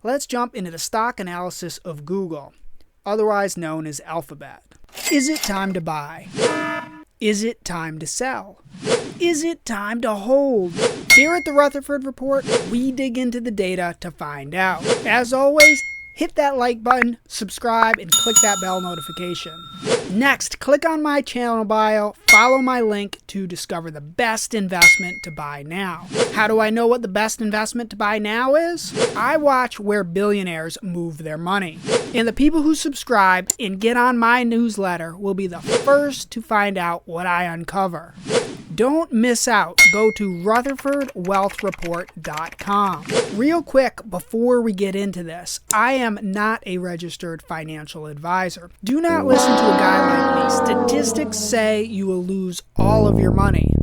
let's jump into the stock analysis of Google, otherwise known as Alphabet. Is it time to buy? Is it time to sell? Is it time to hold? Here at the Rutherford Report, we dig into the data to find out. As always, hit that like button, subscribe, and click that bell notification. Next, click on my channel bio, follow my link to discover the best investment to buy now. How do I know what the best investment to buy now is? I watch where billionaires move their money. And the people who subscribe and get on my newsletter will be the first to find out what I uncover. Don't miss out. Go to rutherfordwealthreport.com. Real quick, before we get into this, I am not a registered financial advisor. Do not listen to a guy like me. Statistics say you will lose all of your money.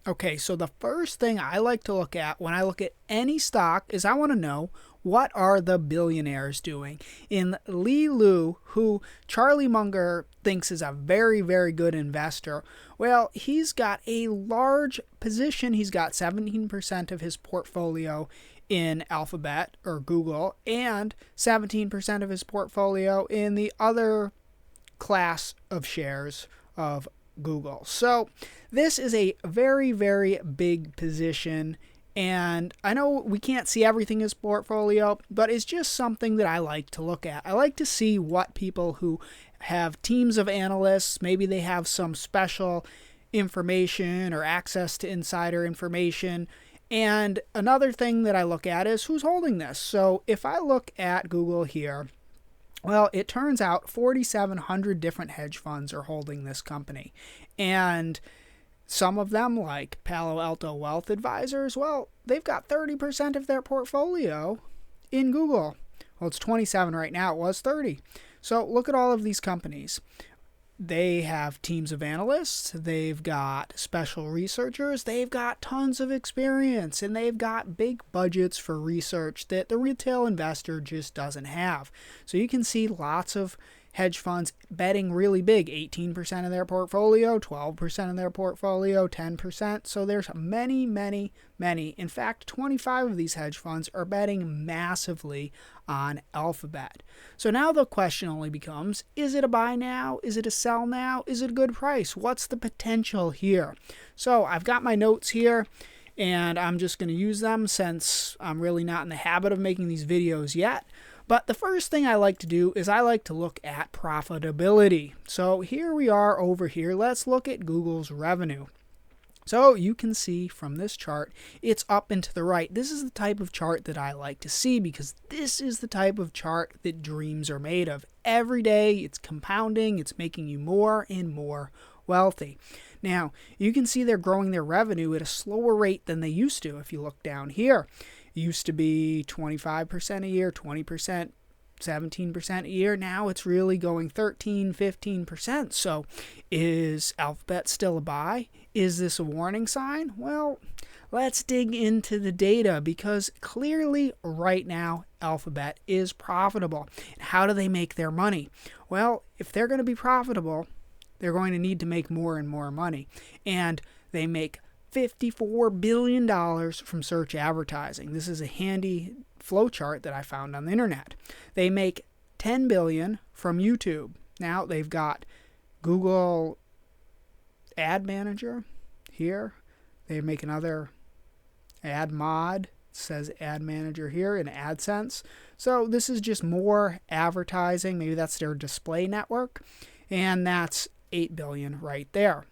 Okay, so the first thing I like to look at when I look at any stock is I want to know, what are the billionaires doing? In Li Lu, who Charlie Munger thinks is a very, very good investor, well, he's got a large position. He's got 17% of his portfolio in Alphabet or Google and 17% of his portfolio in the other class of shares of Google. So this is a very, very big position. And I know we can't see everything in his portfolio, but it's just something that I like to look at. I like to see what people who have teams of analysts, maybe they have some special information or access to insider information. And another thing that I look at is who's holding this. So if I look at Google here, well, it turns out 4,700 different hedge funds are holding this company. And some of them, like Palo Alto Wealth Advisors, well, they've got 30% of their portfolio in Google. Well, it's 27 right now. It was 30. So look at all of these companies. They have teams of analysts. They've got special researchers. They've got tons of experience. And they've got big budgets for research that the retail investor just doesn't have. So you can see lots of hedge funds betting really big, 18% of their portfolio, 12% of their portfolio, 10%. So there's many, many, many. In fact, 25 of these hedge funds are betting massively on Alphabet. So now the question only becomes, is it a buy now? Is it a sell now? Is it a good price? What's the potential here? So I've got my notes here, and I'm just going to use them since I'm really not in the habit of making these videos yet. But the first thing I like to do is I like to look at profitability. So here we are over here. Let's look at Google's revenue. So you can see from this chart, it's up and to the right. This is the type of chart that I like to see because this is the type of chart that dreams are made of. Every day it's compounding, it's making you more and more wealthy. Now, you can see they're growing their revenue at a slower rate than they used to. If you look down here, it used to be 25% a year, 20%, 17% a year. Now it's really going 13, 15%. So is Alphabet still a buy? Is this a warning sign? Well, let's dig into the data because clearly right now Alphabet is profitable. How do they make their money? Well, if they're going to be profitable, they're going to need to make more and more money. And they make $54 billion from search advertising. This is a handy flowchart that I found on the internet. They make $10 billion from YouTube. Now they've got Google Ad Manager here. They make another Ad Mod. It says Ad Manager here in AdSense. So this is just more advertising. Maybe that's their display network. And that's $8 billion right there.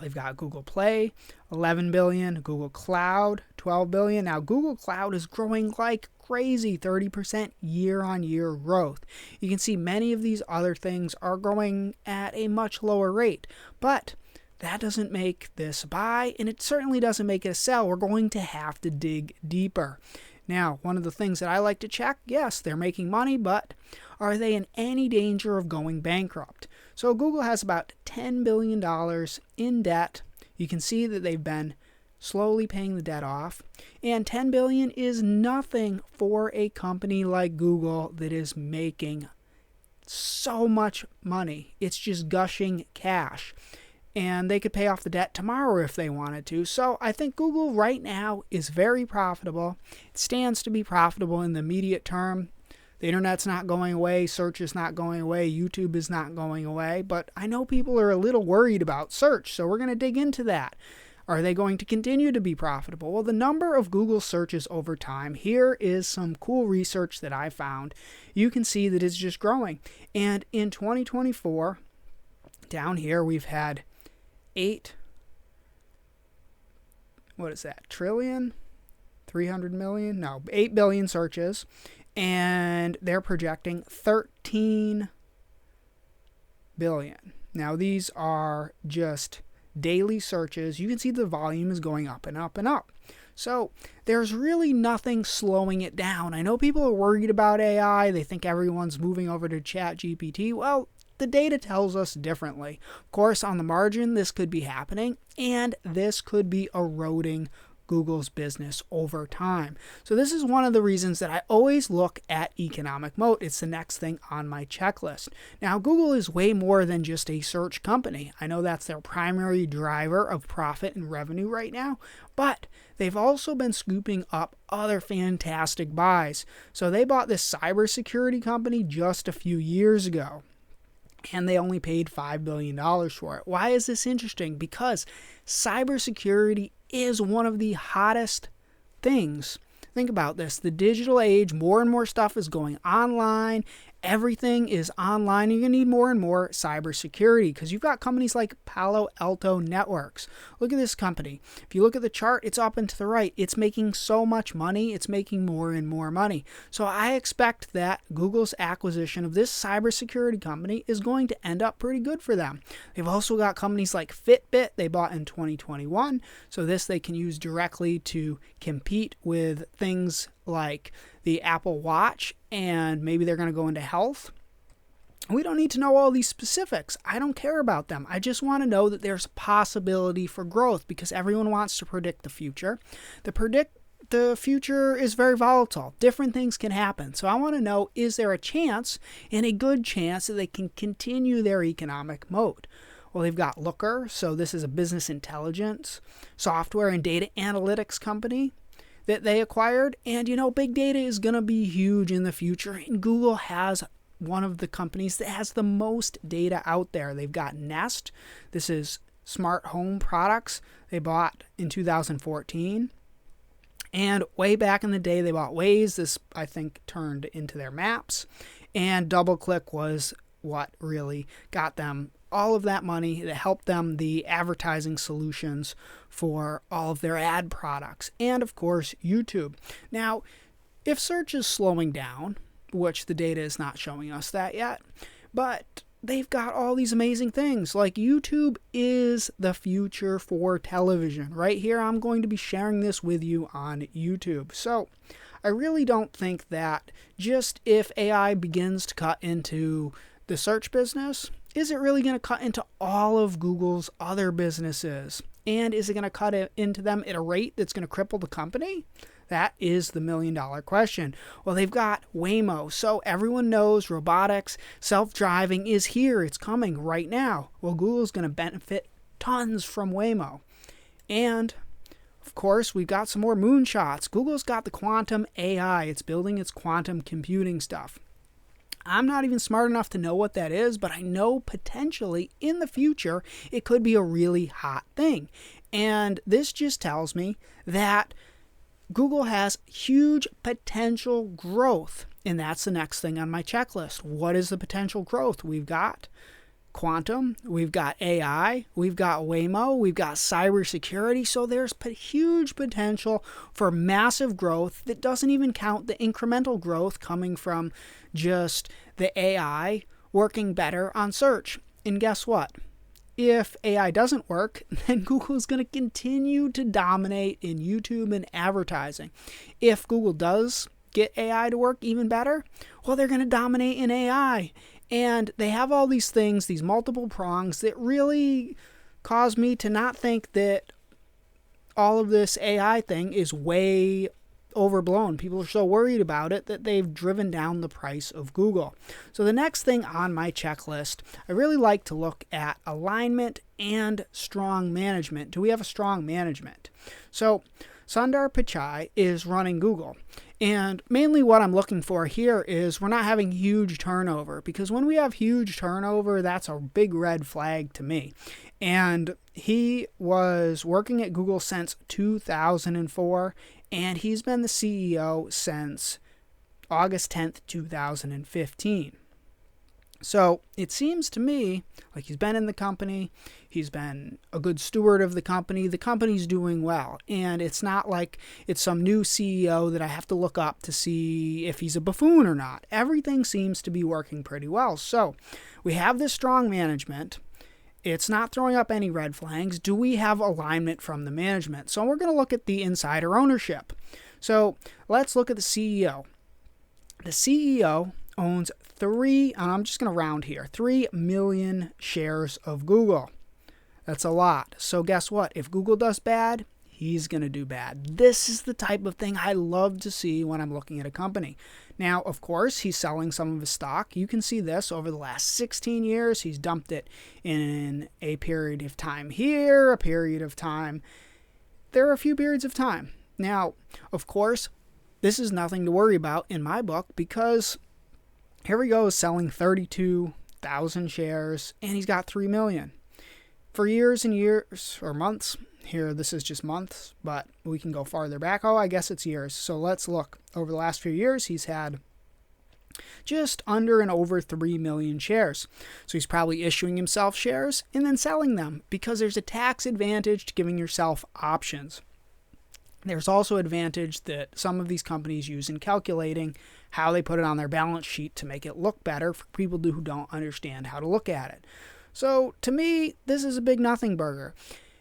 They've got Google Play, $11 billion, Google Cloud, $12 billion. Now, Google Cloud is growing like crazy, 30% year-on-year growth. You can see many of these other things are growing at a much lower rate, but that doesn't make this a buy, and it certainly doesn't make it a sell. We're going to have to dig deeper. Now, one of the things that I like to check, yes, they're making money, but are they in any danger of going bankrupt? So Google has about $10 billion in debt. You can see that they've been slowly paying the debt off. And $10 billion is nothing for a company like Google that is making so much money. It's just gushing cash. and they could pay off the debt tomorrow if they wanted to. So I think Google right now is very profitable. It stands to be profitable in the immediate term. The internet's not going away, search is not going away, YouTube is not going away, but I know people are a little worried about search, so we're going to dig into that. Are they going to continue to be profitable? Well, the number of Google searches over time, here is some cool research that I found. You can see that it's just growing. And in 2024, down here, we've had 8 billion searches, and they're projecting 13 billion. Now, these are just daily searches. You can see the volume is going up and up and up. So there's really nothing slowing it down. I know people are worried about AI. They think everyone's moving over to ChatGPT. Well, the data tells us differently. Of course, on the margin, this could be happening, and this could be eroding Google's business over time. So this is one of the reasons that I always look at economic moat. It's the next thing on my checklist. Now, Google is way more than just a search company. I know that's their primary driver of profit and revenue right now, but they've also been scooping up other fantastic buys. So they bought this cybersecurity company just a few years ago, and they only paid $5 billion for it. Why is this interesting? Because cybersecurity is one of the hottest things. Think about this. The digital age, more and more stuff is going online. Everything is online. You're going to need more and more cybersecurity because you've got companies like Palo Alto Networks. Look at this company. If you look at the chart, it's up and to the right. It's making so much money. It's making more and more money. So I expect that Google's acquisition of this cybersecurity company is going to end up pretty good for them. They've also got companies like Fitbit they bought in 2021. So this they can use directly to compete with things like the Apple Watch, and maybe they're going to go into health. We don't need to know all these specifics. I don't care about them. I just want to know that there's a possibility for growth because everyone wants to predict the future. The future is very volatile. Different things can happen. So I want to know, is there a chance, and a good chance, that they can continue their economic moat? Well, they've got Looker, so this is a business intelligence software and data analytics company that they acquired. And, big data is going to be huge in the future. And Google has one of the companies that has the most data out there. They've got Nest. This is smart home products they bought in 2014. And way back in the day, they bought Waze. This, I think, turned into their maps. And DoubleClick was what really got them all of that money that helped them the advertising solutions for all of their ad products. And of course, YouTube. Now, if search is slowing down, which the data is not showing us that yet, but they've got all these amazing things. Like YouTube is the future for television. Right here, I'm going to be sharing this with you on YouTube. So I really don't think that just if AI begins to cut into the search business, is it really going to cut into all of Google's other businesses? And is it going to cut into them at a rate that's going to cripple the company? That is the million-dollar question. Well, they've got Waymo, so everyone knows robotics, self-driving is here. It's coming right now. Well, Google's going to benefit tons from Waymo. And, of course, we've got some more moonshots. Google's got the quantum AI. It's building its quantum computing stuff. I'm not even smart enough to know what that is, but I know potentially in the future it could be a really hot thing. And this just tells me that Google has huge potential growth, and that's the next thing on my checklist. What is the potential growth? We've got quantum, we've got AI, we've got Waymo, we've got cybersecurity. So there's huge potential for massive growth that doesn't even count the incremental growth coming from just the AI working better on search. And guess what? If AI doesn't work, then Google is going to continue to dominate in YouTube and advertising. If Google does get AI to work even better, well, they're going to dominate in AI. And they have all these things, these multiple prongs that really cause me to not think that all of this AI thing is way overblown. People are so worried about it that they've driven down the price of Google. So the next thing on my checklist, I really like to look at alignment and strong management. Do we have a strong management? So Sundar Pichai is running Google. And mainly what I'm looking for here is we're not having huge turnover, because when we have huge turnover, that's a big red flag to me. And he was working at Google since 2004, and he's been the CEO since August 10th, 2015. So it seems to me like he's been in the company, he's been a good steward of the company's doing well, and it's not like it's some new CEO that I have to look up to see if he's a buffoon or not. Everything seems to be working pretty well. So we have this strong management. It's not throwing up any red flags. Do we have alignment from the management? So we're going to look at the insider ownership. So let's look at the CEO. The CEO owns and I'm just going to round here, 3 million shares of Google. That's a lot. So guess what? If Google does bad, he's going to do bad. This is the type of thing I love to see when I'm looking at a company. Now, of course, he's selling some of his stock. You can see this over the last 16 years. He's dumped it in a period of time here, a period of time. There are a few periods of time. Now, of course, this is nothing to worry about in my book, because here he goes selling 32,000 shares, and he's got 3 million. For years and years, or months, here this is just months, but we can go farther back. Oh, I guess it's years. So let's look. Over the last few years, he's had just under and over 3 million shares. So he's probably issuing himself shares and then selling them, because there's a tax advantage to giving yourself options. There's also advantage that some of these companies use in calculating how they put it on their balance sheet to make it look better for people who don't understand how to look at it. So to me, this is a big nothing burger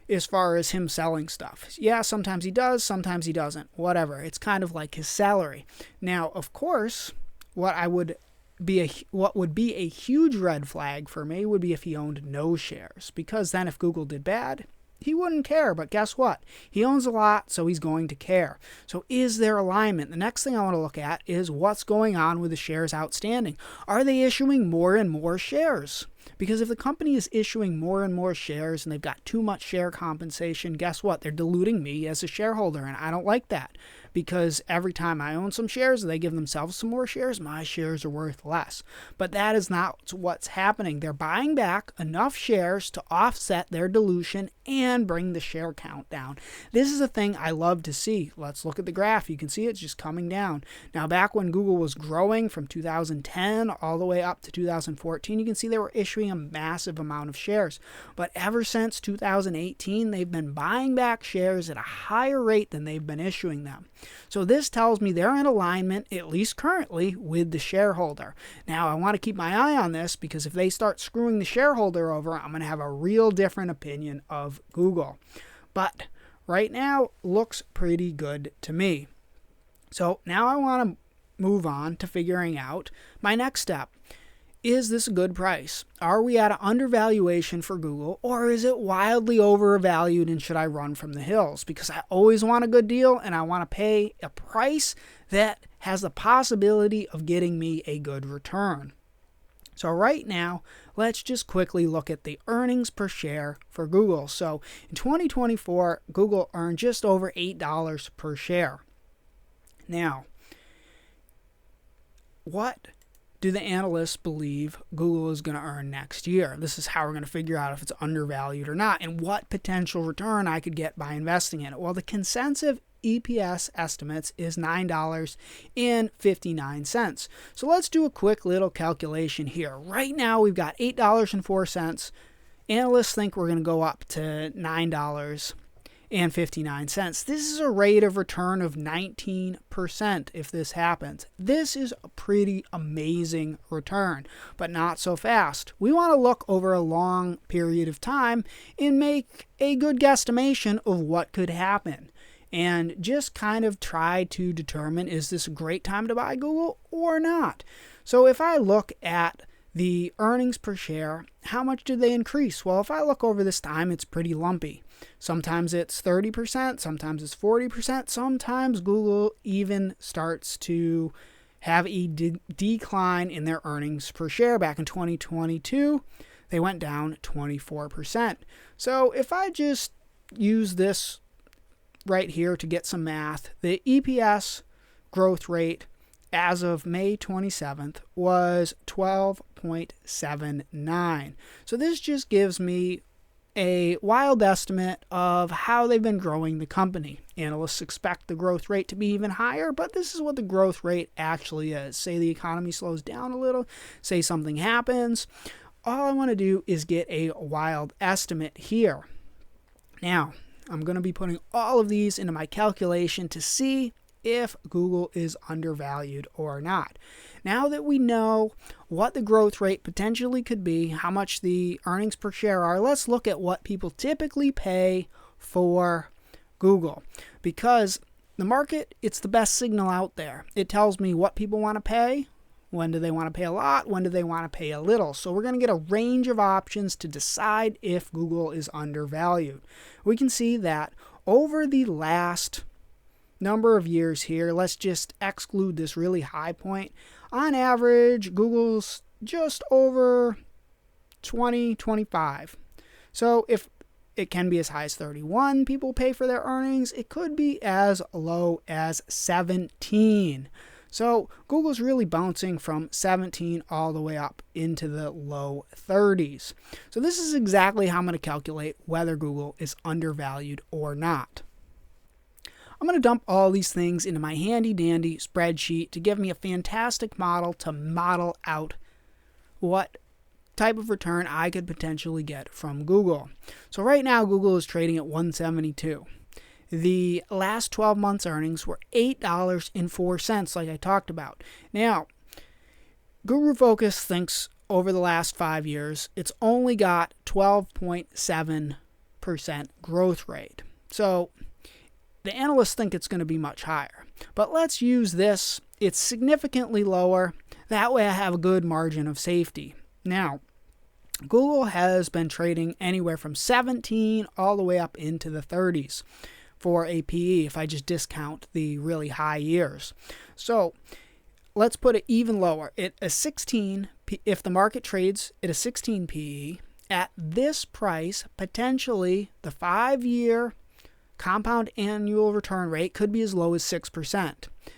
as far as him selling stuff. Yeah, sometimes he does, sometimes he doesn't. Whatever. It's kind of like his salary. Now, of course, what would be a huge red flag for me would be if he owned no shares, because then if Google did bad, he wouldn't care. But guess what? He owns a lot, so he's going to care. So is there alignment? The next thing I want to look at is what's going on with the shares outstanding. Are they issuing more and more shares? Because if the company is issuing more and more shares and they've got too much share compensation, guess what? They're diluting me as a shareholder, and I don't like that. Because every time I own some shares, they give themselves some more shares, my shares are worth less. But that is not what's happening. They're buying back enough shares to offset their dilution and bring the share count down. This is a thing I love to see. Let's look at the graph. You can see it's just coming down. Now, back when Google was growing from 2010 all the way up to 2014, you can see they were issuing a massive amount of shares. But ever since 2018, they've been buying back shares at a higher rate than they've been issuing them. So this tells me they're in alignment, at least currently, with the shareholder. Now, I want to keep my eye on this, because if they start screwing the shareholder over, I'm going to have a real different opinion of Google. But right now, looks pretty good to me. So now I want to move on to figuring out my next step. Is this a good price? Are we at an undervaluation for Google, or is it wildly overvalued and should I run from the hills? Because I always want a good deal, and I want to pay a price that has the possibility of getting me a good return. So right now, let's just quickly look at the earnings per share for Google. So in 2024, Google earned just over $8 per share. Now, what do the analysts believe Google is going to earn next year? This is how we're going to figure out if it's undervalued or not, and what potential return I could get by investing in it. Well, the consensus EPS estimates is $9.59. So let's do a quick little calculation here. Right now, we've got $8.04. Analysts think we're going to go up to $9.59. This is a rate of return of 19% if this happens. This is a pretty amazing return, but not so fast. We want to look over a long period of time and make a good guesstimation of what could happen, and just kind of try to determine, is this a great time to buy Google or not? So if I look at The earnings per share, how much did they increase? Well, if I look over this time, it's pretty lumpy. Sometimes it's 30%, sometimes it's 40%, sometimes Google even starts to have a decline in their earnings per share. Back in 2022, they went down 24%. So if I just use this right here to get some math, the EPS growth rate as of May 27th was 12.79. So this just gives me a wild estimate of how they've been growing the company. Analysts expect the growth rate to be even higher, but this is what the growth rate actually is. Say the economy slows down a little, say something happens. All I want to do is get a wild estimate here. Now, I'm going to be putting all of these into my calculation to see if Google is undervalued or not. Now that we know what the growth rate potentially could be, how much the earnings per share are, let's look at what people typically pay for Google. Because the market, it's the best signal out there. It tells me what people want to pay. When do they want to pay a lot? When do they want to pay a little? So we're going to get a range of options to decide if Google is undervalued. We can see that over the last number of years here, let's just exclude this really high point. On average, Google's just over 20, 25. So if it can be as high as 31 people pay for their earnings, it could be as low as 17. So Google's really bouncing from 17 all the way up into the low 30s. So this is exactly how I'm going to calculate whether Google is undervalued or not. I'm going to dump all these things into my handy dandy spreadsheet to give me a fantastic model to model out what type of return I could potentially get from Google. So right now Google is trading at 172. The last 12 months earnings were $8.04, like I talked about. Now, Guru Focus thinks over the last 5 years, it's only got 12.7% growth rate. So the analysts think it's going to be much higher. But let's use this. It's significantly lower. That way I have a good margin of safety. Now, Google has been trading anywhere from 17 all the way up into the 30s for a PE if I just discount the really high years. So let's put it even lower. At a 16, if the market trades at a 16 PE, at this price, potentially the 5-year compound annual return rate could be as low as 6%.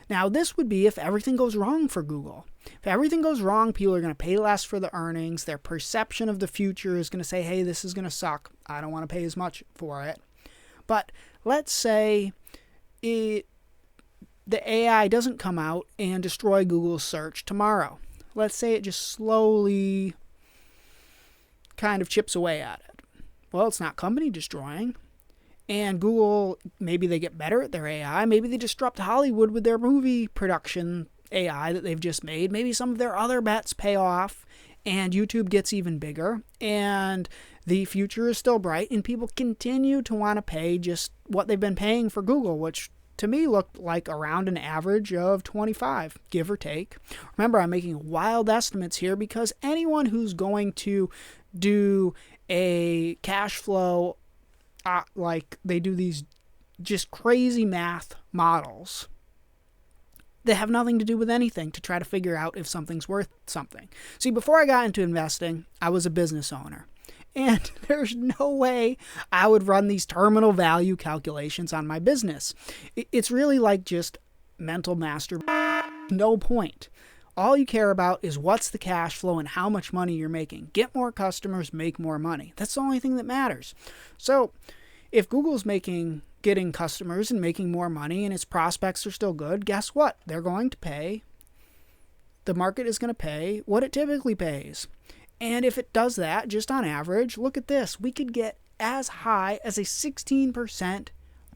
Now, this would be if everything goes wrong for Google. If everything goes wrong, people are going to pay less for the earnings. Their perception of the future is going to say, hey, this is going to suck. I don't want to pay as much for it. But let's say the AI doesn't come out and destroy Google's search tomorrow. Let's say it just slowly kind of chips away at it. Well, it's not company destroying. And Google, maybe they get better at their AI. Maybe they disrupt Hollywood with their movie production AI that they've just made. Maybe some of their other bets pay off and YouTube gets even bigger and the future is still bright and people continue to want to pay just what they've been paying for Google, which to me looked like around an average of 25, give or take. Remember, I'm making wild estimates here because anyone who's going to do a cash flow like they do these just crazy math models that have nothing to do with anything to try to figure out if something's worth something. See, before I got into investing, I was a business owner. And there's no way I would run these terminal value calculations on my business. It's really like just mental masturbation. No point. All you care about is what's the cash flow and how much money you're making. Get more customers, make more money. That's the only thing that matters. So if Google's getting customers and making more money and its prospects are still good, guess what? They're going to pay. The market is going to pay what it typically pays. And if it does that, just on average, look at this. We could get as high as a 16%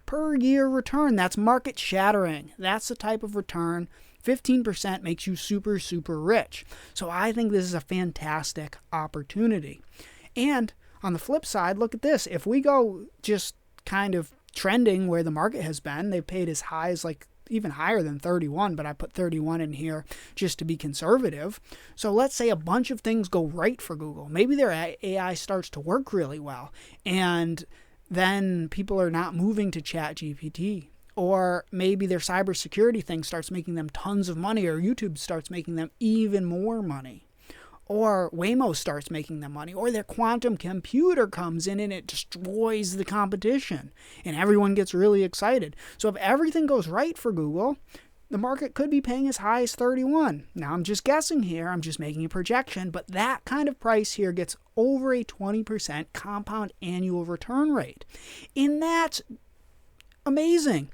per year return. That's market shattering. That's the type of return. 15% makes you super, super rich. So I think this is a fantastic opportunity. And on the flip side, look at this. If we go just kind of trending where the market has been, they've paid as high as like even higher than 31, but I put 31 in here just to be conservative. So let's say a bunch of things go right for Google. Maybe their AI starts to work really well, and then people are not moving to ChatGPT. Or maybe their cybersecurity thing starts making them tons of money, or YouTube starts making them even more money. Or Waymo starts making them money, or their quantum computer comes in and it destroys the competition, and everyone gets really excited. So if everything goes right for Google, the market could be paying as high as 31. Now I'm just guessing here, I'm just making a projection, but that kind of price here gets over a 20% compound annual return rate. And that's amazing.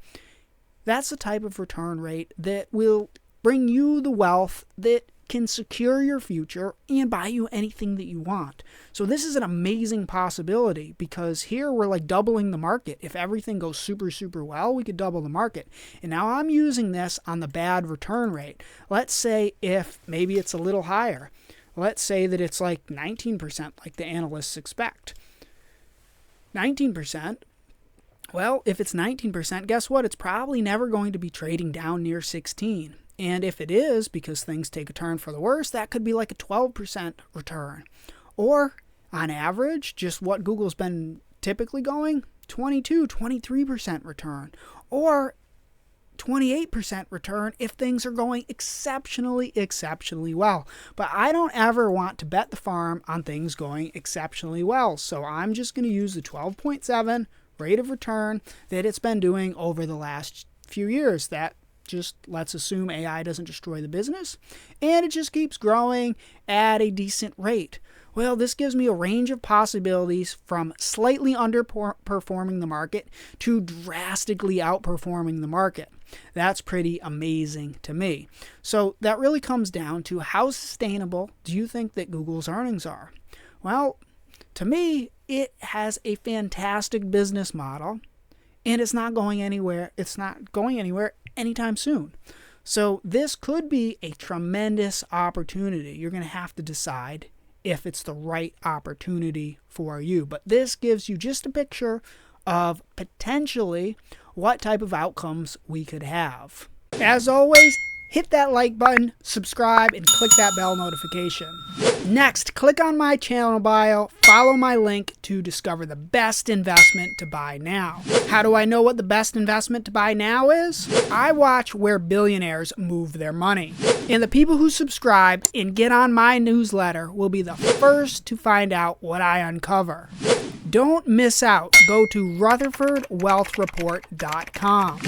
That's the type of return rate that will bring you the wealth that can secure your future and buy you anything that you want. So this is an amazing possibility, because here we're like doubling the market. If everything goes super, super well, we could double the market. And now I'm using this on the bad return rate. Let's say if maybe it's a little higher. Let's say that it's like 19% like the analysts expect. 19%. Well, if it's 19%, guess what? It's probably never going to be trading down near 16. And if it is, because things take a turn for the worse, that could be like a 12% return. Or, on average, just what Google's been typically going, 22, 23% return. Or 28% return if things are going exceptionally well. But I don't ever want to bet the farm on things going exceptionally well. So I'm just going to use the 12.7 rate of return that it's been doing over the last few years. That just let's assume AI doesn't destroy the business, and it just keeps growing at a decent rate. Well, this gives me a range of possibilities from slightly underperforming the market to drastically outperforming the market. That's pretty amazing to me. So that really comes down to, how sustainable do you think that Google's earnings are? Well, to me, it has a fantastic business model, and it's not going anywhere. It's not going anywhere anytime soon. So this could be a tremendous opportunity. You're going to have to decide if it's the right opportunity for you. But this gives you just a picture of potentially what type of outcomes we could have. As always, hit that like button, subscribe, and click that bell notification. Next, click on my channel bio, follow my link to discover the best investment to buy now. How do I know what the best investment to buy now is? I watch where billionaires move their money. And the people who subscribe and get on my newsletter will be the first to find out what I uncover. Don't miss out. Go to rutherfordwealthreport.com.